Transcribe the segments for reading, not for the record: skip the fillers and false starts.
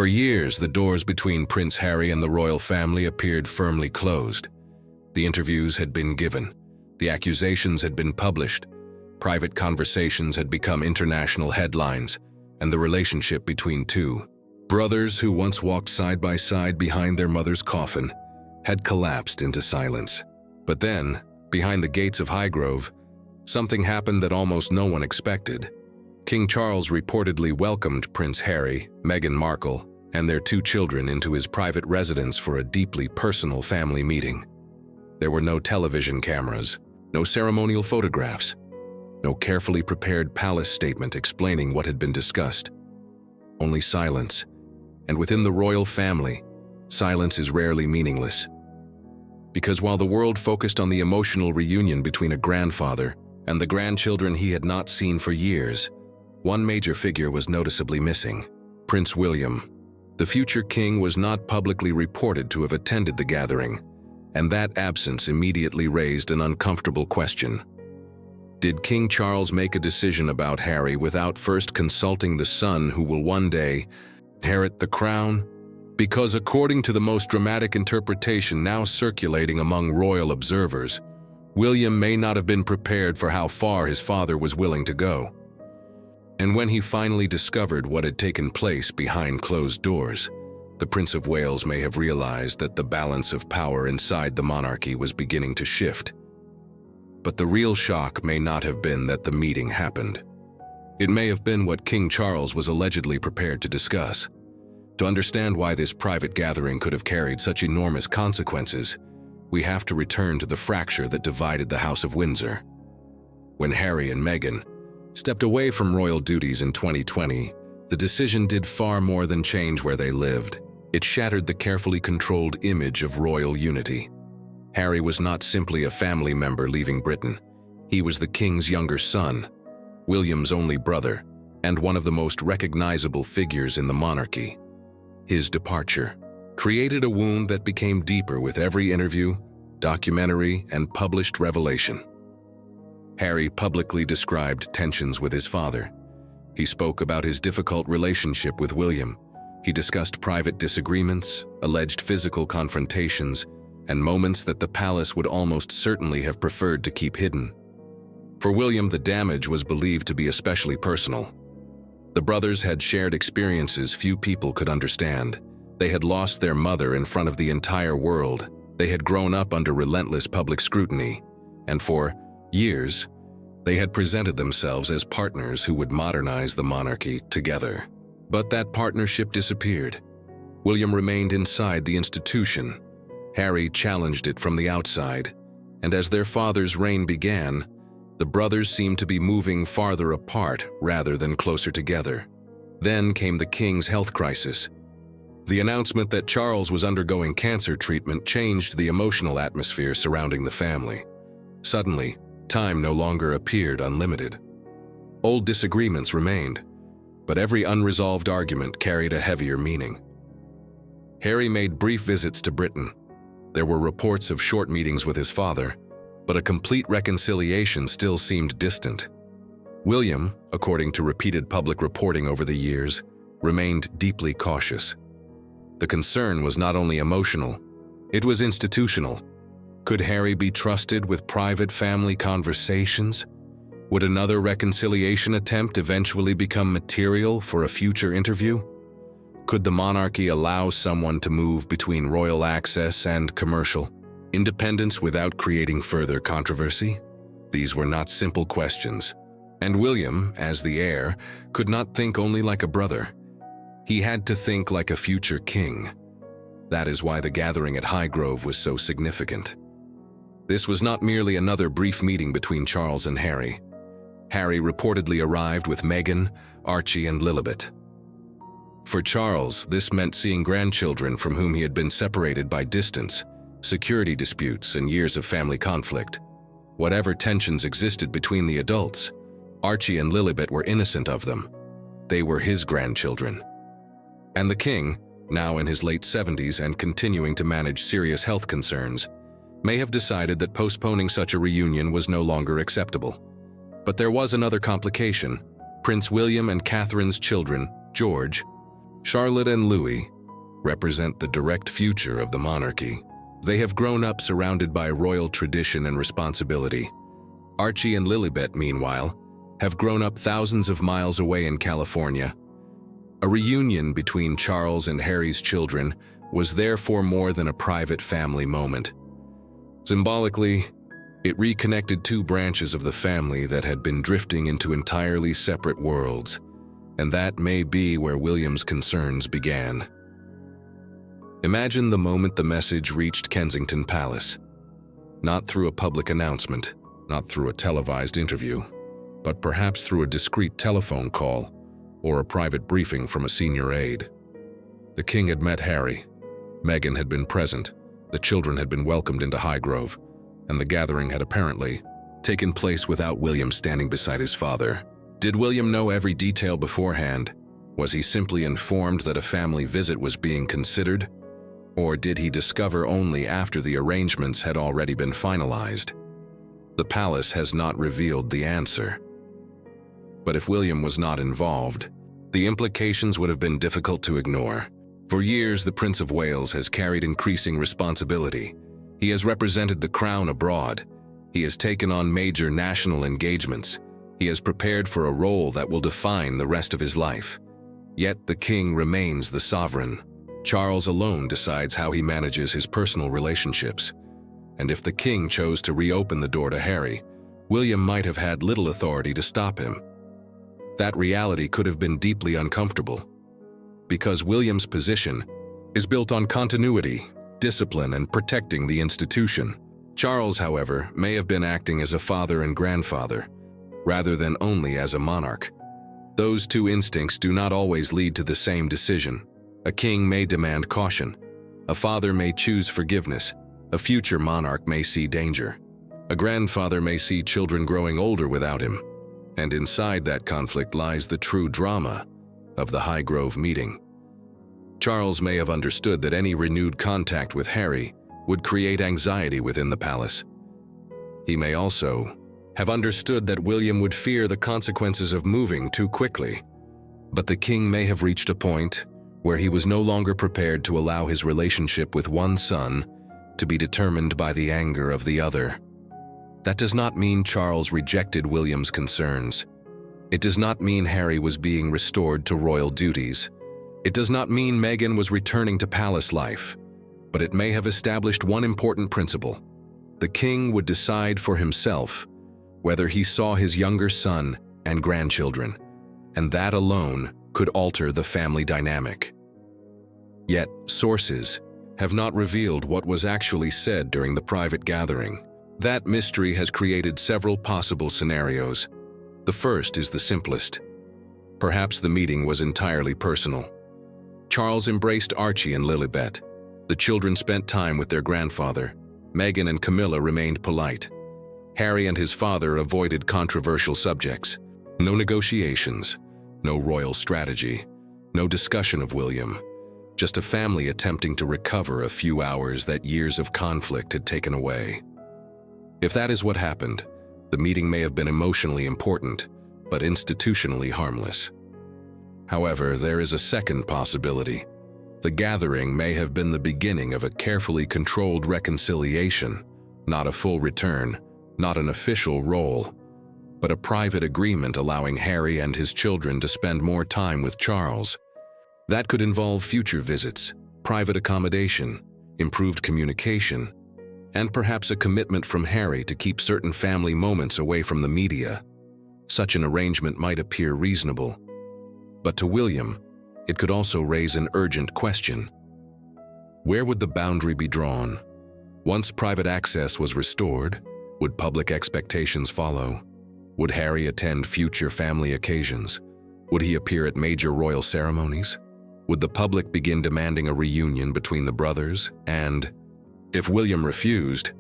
For years, the doors between Prince Harry and the royal family appeared firmly closed. The interviews had been given, the accusations had been published, private conversations had become international headlines, and the relationship between two brothers who once walked side by side behind their mother's coffin had collapsed into silence. But then, behind the gates of Highgrove, something happened that almost no one expected. King Charles reportedly welcomed Prince Harry, Meghan Markle, and their two children into his private residence for a deeply personal family meeting. There were no television cameras, no ceremonial photographs, no carefully prepared palace statement explaining what had been discussed. Only silence, and within the royal family, silence is rarely meaningless. Because while the world focused on the emotional reunion between a grandfather and the grandchildren he had not seen for years, one major figure was noticeably missing: Prince William. The future king was not publicly reported to have attended the gathering, and that absence immediately raised an uncomfortable question. Did King Charles make a decision about Harry without first consulting the son who will one day inherit the crown? Because according to the most dramatic interpretation now circulating among royal observers, William may not have been prepared for how far his father was willing to go. And when he finally discovered what had taken place behind closed doors, the Prince of Wales may have realized that the balance of power inside the monarchy was beginning to shift. But the real shock may not have been that the meeting happened. It may have been what King Charles was allegedly prepared to discuss. To understand why this private gathering could have carried such enormous consequences, we have to return to the fracture that divided the House of Windsor. When Harry and Meghan stepped away from royal duties in 2020, the decision did far more than change where they lived. It shattered the carefully controlled image of royal unity. Harry was not simply a family member leaving Britain. He was the king's younger son, William's only brother, and one of the most recognizable figures in the monarchy. His departure created a wound that became deeper with every interview, documentary, and published revelation. Harry publicly described tensions with his father. He spoke about his difficult relationship with William. He discussed private disagreements, alleged physical confrontations, and moments that the palace would almost certainly have preferred to keep hidden. For William, the damage was believed to be especially personal. The brothers had shared experiences few people could understand. They had lost their mother in front of the entire world. They had grown up under relentless public scrutiny, and for years, they had presented themselves as partners who would modernize the monarchy together. But that partnership disappeared. William remained inside the institution. Harry challenged it from the outside, and as their father's reign began, the brothers seemed to be moving farther apart rather than closer together. Then came the king's health crisis. The announcement that Charles was undergoing cancer treatment changed the emotional atmosphere surrounding the family. Suddenly, time no longer appeared unlimited. Old disagreements remained, but every unresolved argument carried a heavier meaning. Harry made brief visits to Britain. There were reports of short meetings with his father, but a complete reconciliation still seemed distant. William, according to repeated public reporting over the years, remained deeply cautious. The concern was not only emotional, it was institutional. Could Harry be trusted with private family conversations? Would another reconciliation attempt eventually become material for a future interview? Could the monarchy allow someone to move between royal access and commercial independence without creating further controversy? These were not simple questions, and William, as the heir, could not think only like a brother. He had to think like a future king. That is why the gathering at Highgrove was so significant. This was not merely another brief meeting between Charles and Harry. Harry reportedly arrived with Meghan, Archie, and Lilibet. For Charles, this meant seeing grandchildren from whom he had been separated by distance, security disputes, and years of family conflict. Whatever tensions existed between the adults, Archie and Lilibet were innocent of them. They were his grandchildren. And the king, now in his late 70s and continuing to manage serious health concerns, may have decided that postponing such a reunion was no longer acceptable. But there was another complication. Prince William and Catherine's children, George, Charlotte and Louis represent the direct future of the monarchy. They have grown up surrounded by royal tradition and responsibility. Archie and Lilibet, meanwhile, have grown up thousands of miles away in California. A reunion between Charles and Harry's children was therefore more than a private family moment. Symbolically, it reconnected two branches of the family that had been drifting into entirely separate worlds, and that may be where William's concerns began. Imagine the moment the message reached Kensington Palace. Not through a public announcement, not through a televised interview, but perhaps through a discreet telephone call or a private briefing from a senior aide. The king had met Harry. Meghan had been present. The children had been welcomed into Highgrove, and the gathering had apparently taken place without William standing beside his father. Did William know every detail beforehand? Was he simply informed that a family visit was being considered? Or did he discover only after the arrangements had already been finalized? The palace has not revealed the answer. But if William was not involved, the implications would have been difficult to ignore. For years, the Prince of Wales has carried increasing responsibility. He has represented the crown abroad. He has taken on major national engagements. He has prepared for a role that will define the rest of his life. Yet the king remains the sovereign. Charles alone decides how he manages his personal relationships. And if the king chose to reopen the door to Harry, William might have had little authority to stop him. That reality could have been deeply uncomfortable, because William's position is built on continuity, discipline, and protecting the institution. Charles, however, may have been acting as a father and grandfather, rather than only as a monarch. Those two instincts do not always lead to the same decision. A king may demand caution. A father may choose forgiveness. A future monarch may see danger. A grandfather may see children growing older without him. And inside that conflict lies the true drama of the Highgrove meeting. Charles may have understood that any renewed contact with Harry would create anxiety within the palace. He may also have understood that William would fear the consequences of moving too quickly. But the king may have reached a point where he was no longer prepared to allow his relationship with one son to be determined by the anger of the other. That does not mean Charles rejected William's concerns. It does not mean Harry was being restored to royal duties. It does not mean Meghan was returning to palace life. But it may have established one important principle. The king would decide for himself whether he saw his younger son and grandchildren, and that alone could alter the family dynamic. Yet, sources have not revealed what was actually said during the private gathering. That mystery has created several possible scenarios. The first is the simplest. Perhaps the meeting was entirely personal. Charles embraced Archie and Lilibet. The children spent time with their grandfather. Meghan and Camilla remained polite. Harry and his father avoided controversial subjects. No negotiations, no royal strategy, no discussion of William. Just a family attempting to recover a few hours that years of conflict had taken away. If that is what happened, the meeting may have been emotionally important, but institutionally harmless. However, there is a second possibility. The gathering may have been the beginning of a carefully controlled reconciliation, not a full return, not an official role, but a private agreement allowing Harry and his children to spend more time with Charles. That could involve future visits, private accommodation, improved communication, and perhaps a commitment from Harry to keep certain family moments away from the media. Such an arrangement might appear reasonable. But to William, it could also raise an urgent question. Where would the boundary be drawn? Once private access was restored, would public expectations follow? Would Harry attend future family occasions? Would he appear at major royal ceremonies? Would the public begin demanding a reunion between the brothers? And if William refused,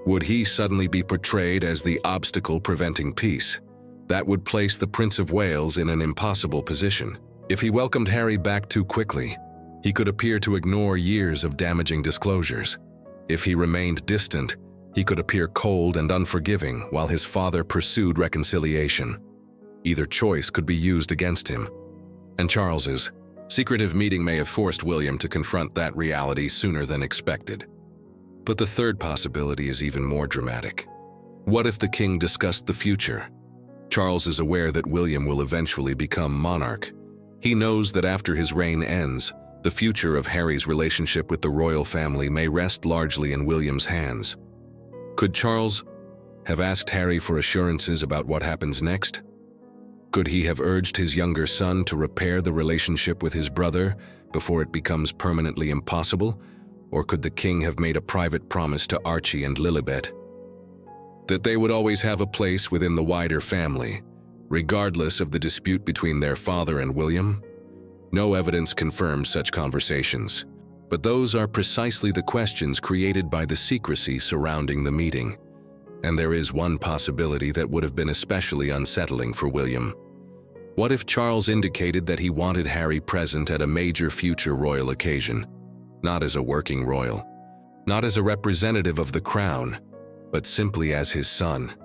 would he suddenly be portrayed as the obstacle preventing peace? That would place the Prince of Wales in an impossible position. If he welcomed Harry back too quickly, he could appear to ignore years of damaging disclosures. If he remained distant, he could appear cold and unforgiving while his father pursued reconciliation. Either choice could be used against him. And Charles's Secretive meeting may have forced William to confront that reality sooner than expected. But the third possibility is even more dramatic. What if the king discussed the future? Charles is aware that William will eventually become monarch. He knows that after his reign ends, the future of Harry's relationship with the royal family may rest largely in William's hands. Could Charles have asked Harry for assurances about what happens next? Could he have urged his younger son to repair the relationship with his brother before it becomes permanently impossible? Or could the king have made a private promise to Archie and Lilibet that they would always have a place within the wider family, regardless of the dispute between their father and William? No evidence confirms such conversations, but those are precisely the questions created by the secrecy surrounding the meeting. And there is one possibility that would have been especially unsettling for William. What if Charles indicated that he wanted Harry present at a major future royal occasion, not as a working royal, not as a representative of the crown, but simply as his son?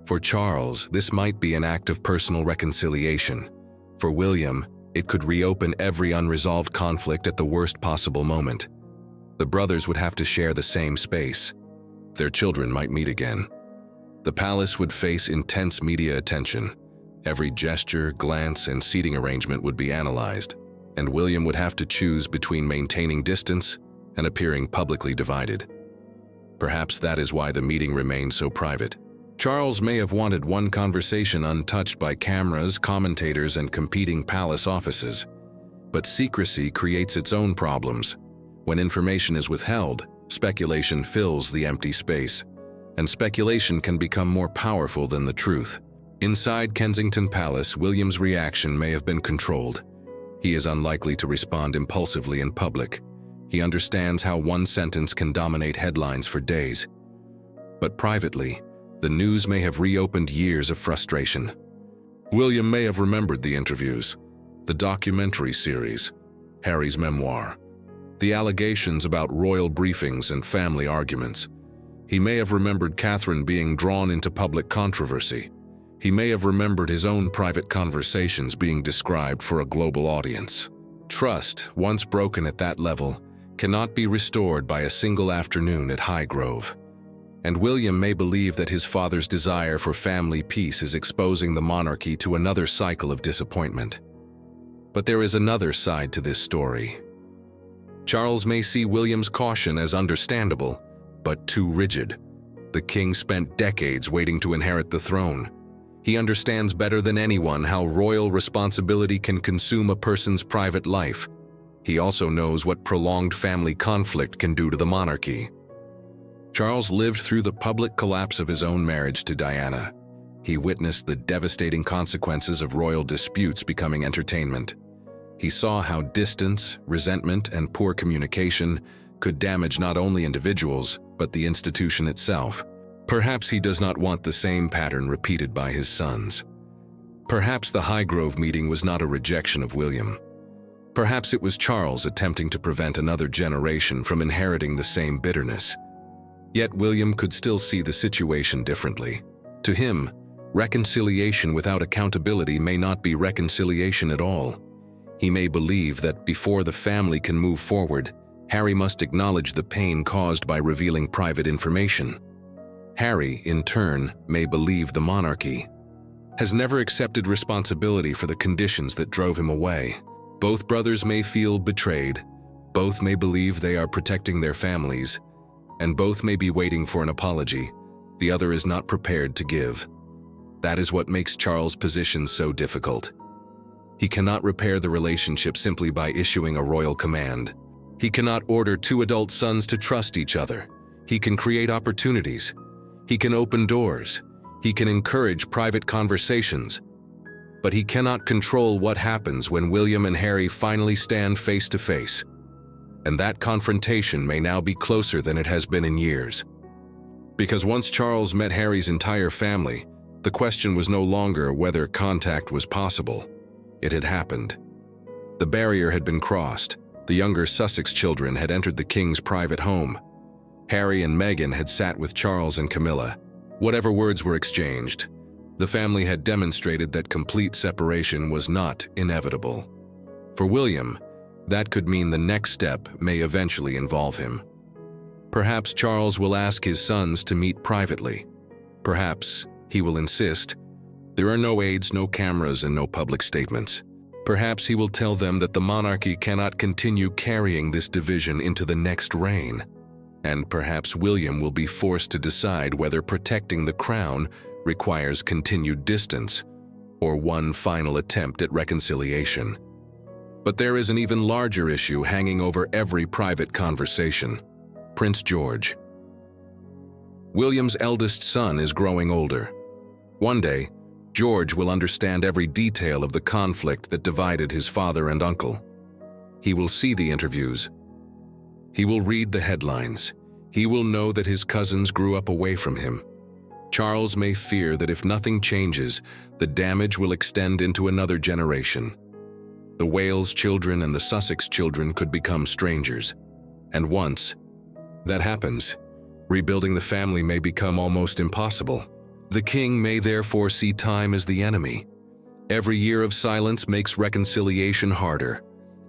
For Charles, this might be an act of personal reconciliation. For William, it could reopen every unresolved conflict at the worst possible moment. The brothers would have to share the same space. Their children might meet again. The palace would face intense media attention. Every gesture, glance, and seating arrangement would be analyzed, and William would have to choose between maintaining distance and appearing publicly divided. Perhaps that is why the meeting remained so private. Charles may have wanted one conversation untouched by cameras, commentators, and competing palace offices. But secrecy creates its own problems. When information is withheld, speculation fills the empty space, and speculation can become more powerful than the truth. Inside Kensington Palace, William's reaction may have been controlled. He is unlikely to respond impulsively in public. He understands how one sentence can dominate headlines for days. But privately, the news may have reopened years of frustration. William may have remembered the interviews, the documentary series, Harry's memoir, the allegations about royal briefings and family arguments. He may have remembered Catherine being drawn into public controversy. He may have remembered his own private conversations being described for a global audience. Trust, once broken at that level, cannot be restored by a single afternoon at Highgrove. And William may believe that his father's desire for family peace is exposing the monarchy to another cycle of disappointment. But there is another side to this story. Charles may see William's caution as understandable, but too rigid. The king spent decades waiting to inherit the throne. He understands better than anyone how royal responsibility can consume a person's private life. He also knows what prolonged family conflict can do to the monarchy. Charles lived through the public collapse of his own marriage to Diana. He witnessed the devastating consequences of royal disputes becoming entertainment. He saw how distance, resentment, and poor communication could damage not only individuals, but the institution itself. Perhaps he does not want the same pattern repeated by his sons. Perhaps the Highgrove meeting was not a rejection of William. Perhaps it was Charles attempting to prevent another generation from inheriting the same bitterness. Yet William could still see the situation differently. To him, reconciliation without accountability may not be reconciliation at all. He may believe that before the family can move forward, Harry must acknowledge the pain caused by revealing private information. Harry, in turn, may believe the monarchy has never accepted responsibility for the conditions that drove him away. Both brothers may feel betrayed, both may believe they are protecting their families, and both may be waiting for an apology the other is not prepared to give. That is what makes Charles' position so difficult. He cannot repair the relationship simply by issuing a royal command. He cannot order two adult sons to trust each other. He can create opportunities. He can open doors. He can encourage private conversations. But he cannot control what happens when William and Harry finally stand face to face. And that confrontation may now be closer than it has been in years. Because once Charles met Harry's entire family, the question was no longer whether contact was possible. It had happened. The barrier had been crossed. The younger Sussex children had entered the king's private home. Harry and Meghan had sat with Charles and Camilla. Whatever words were exchanged, the family had demonstrated that complete separation was not inevitable. For William, That could mean the next step may eventually involve him. Perhaps Charles will ask his sons to meet privately. Perhaps he will insist. There are no aides, no cameras, and no public statements. Perhaps he will tell them that the monarchy cannot continue carrying this division into the next reign. And perhaps William will be forced to decide whether protecting the crown requires continued distance or one final attempt at reconciliation. But there is an even larger issue hanging over every private conversation: Prince George. William's eldest son is growing older. One day, George will understand every detail of the conflict that divided his father and uncle. He will see the interviews. He will read the headlines. He will know that his cousins grew up away from him. Charles may fear that if nothing changes, the damage will extend into another generation. The Wales children and the Sussex children could become strangers. And once that happens, rebuilding the family may become almost impossible. The king may therefore see time as the enemy. Every year of silence makes reconciliation harder.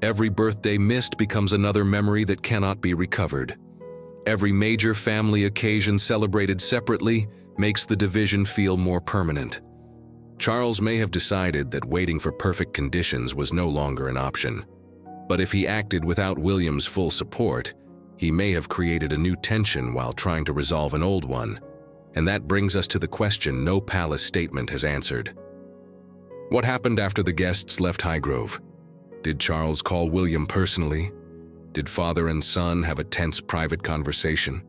Every birthday missed becomes another memory that cannot be recovered. Every major family occasion celebrated separately makes the division feel more permanent. Charles may have decided that waiting for perfect conditions was no longer an option. But if he acted without William's full support, he may have created a new tension while trying to resolve an old one. And that brings us to the question no palace statement has answered. What happened after the guests left Highgrove? Did Charles call William personally? Did father and son have a tense private conversation?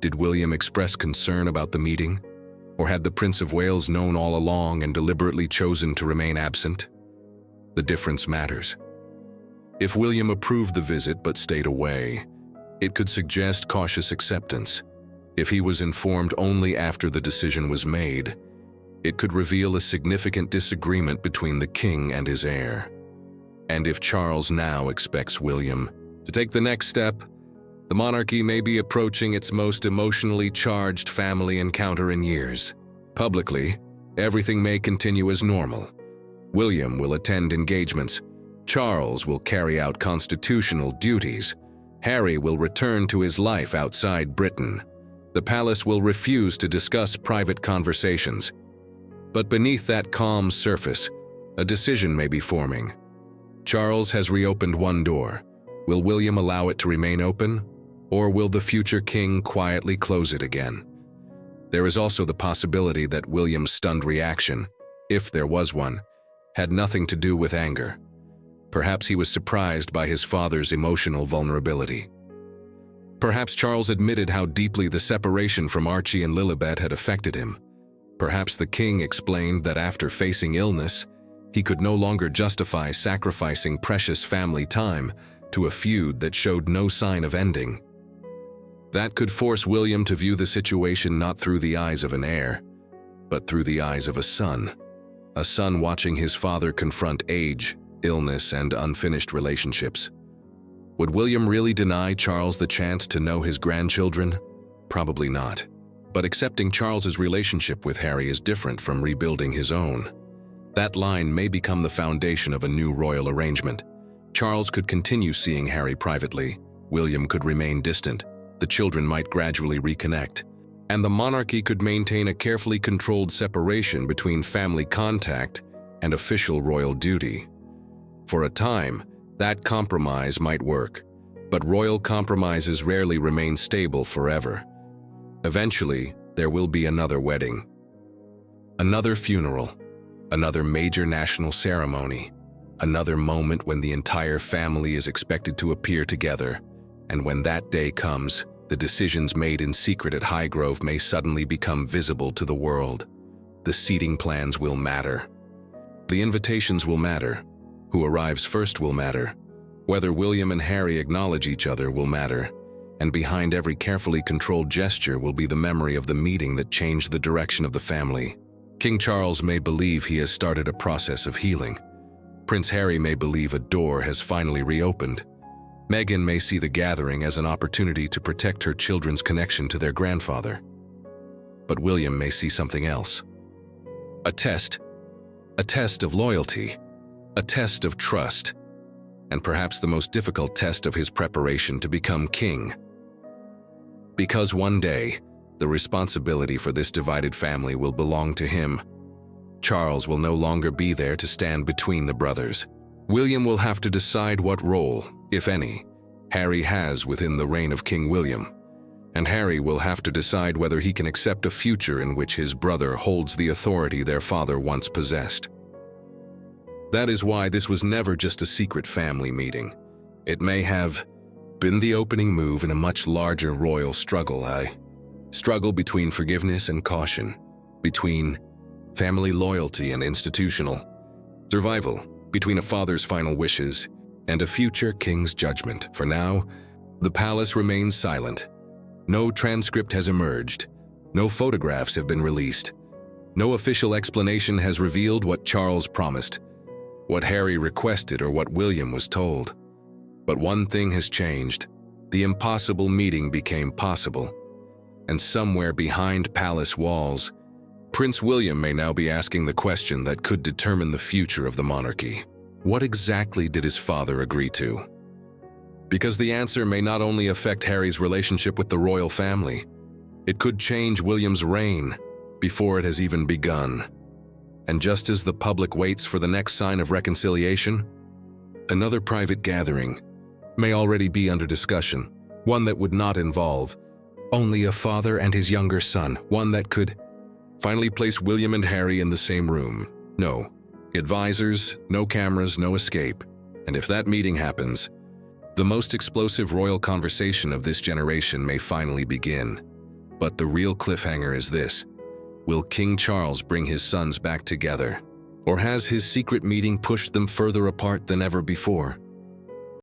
Did William express concern about the meeting? Or had the Prince of Wales known all along and deliberately chosen to remain absent? The difference matters. If William approved the visit but stayed away, it could suggest cautious acceptance. If he was informed only after the decision was made, it could reveal a significant disagreement between the king and his heir. And if Charles now expects William to take the next step, the monarchy may be approaching its most emotionally charged family encounter in years. Publicly, everything may continue as normal. William will attend engagements. Charles will carry out constitutional duties. Harry will return to his life outside Britain. The palace will refuse to discuss private conversations. But beneath that calm surface, a decision may be forming. Charles has reopened one door. Will William allow it to remain open? Or will the future king quietly close it again? There is also the possibility that William's stunned reaction, if there was one, had nothing to do with anger. Perhaps he was surprised by his father's emotional vulnerability. Perhaps Charles admitted how deeply the separation from Archie and Lilibet had affected him. Perhaps the king explained that after facing illness, he could no longer justify sacrificing precious family time to a feud that showed no sign of ending. That could force William to view the situation not through the eyes of an heir, but through the eyes of a son watching his father confront age, illness, and unfinished relationships. Would William really deny Charles the chance to know his grandchildren? Probably not. But accepting Charles's relationship with Harry is different from rebuilding his own. That line may become the foundation of a new royal arrangement. Charles could continue seeing Harry privately. William could remain distant. The children might gradually reconnect. And the monarchy could maintain a carefully controlled separation between family contact and official royal duty. For a time, that compromise might work, but royal compromises rarely remain stable forever. Eventually, there will be another wedding, another funeral, another major national ceremony, another moment when the entire family is expected to appear together, and when that day comes, the decisions made in secret at Highgrove may suddenly become visible to the world. The seating plans will matter. The invitations will matter. Who arrives first will matter. Whether William and Harry acknowledge each other will matter. And behind every carefully controlled gesture will be the memory of the meeting that changed the direction of the family. King Charles may believe he has started a process of healing. Prince Harry may believe a door has finally reopened. Meghan may see the gathering as an opportunity to protect her children's connection to their grandfather. But William may see something else. A test of loyalty. A test of trust. and perhaps the most difficult test of his preparation to become king. Because one day, the responsibility for this divided family will belong to him. Charles will no longer be there to stand between the brothers. William will have to decide what role, if any, Harry has within the reign of King William, and Harry will have to decide whether he can accept a future in which his brother holds the authority their father once possessed. That is why this was never just a secret family meeting. It may have been the opening move in a much larger royal struggle, a struggle between forgiveness and caution, between family loyalty and institutional survival, between a father's final wishes and a future king's judgment. For now, the palace remains silent. No transcript has emerged. No photographs have been released. No official explanation has revealed what Charles promised, what Harry requested, or what William was told. But one thing has changed. The impossible meeting became possible. And somewhere behind palace walls, Prince William may now be asking the question that could determine the future of the monarchy. What exactly did his father agree to? Because the answer may not only affect Harry's relationship with the royal family, it could change William's reign before it has even begun. And just as the public waits for the next sign of reconciliation, another private gathering may already be under discussion, one that would not involve only a father and his younger son, one that could finally place William and Harry in the same room. No advisors, no cameras, no escape. And if that meeting happens, the most explosive royal conversation of this generation may finally begin. But the real cliffhanger is this: will King Charles bring his sons back together? Or has his secret meeting pushed them further apart than ever before?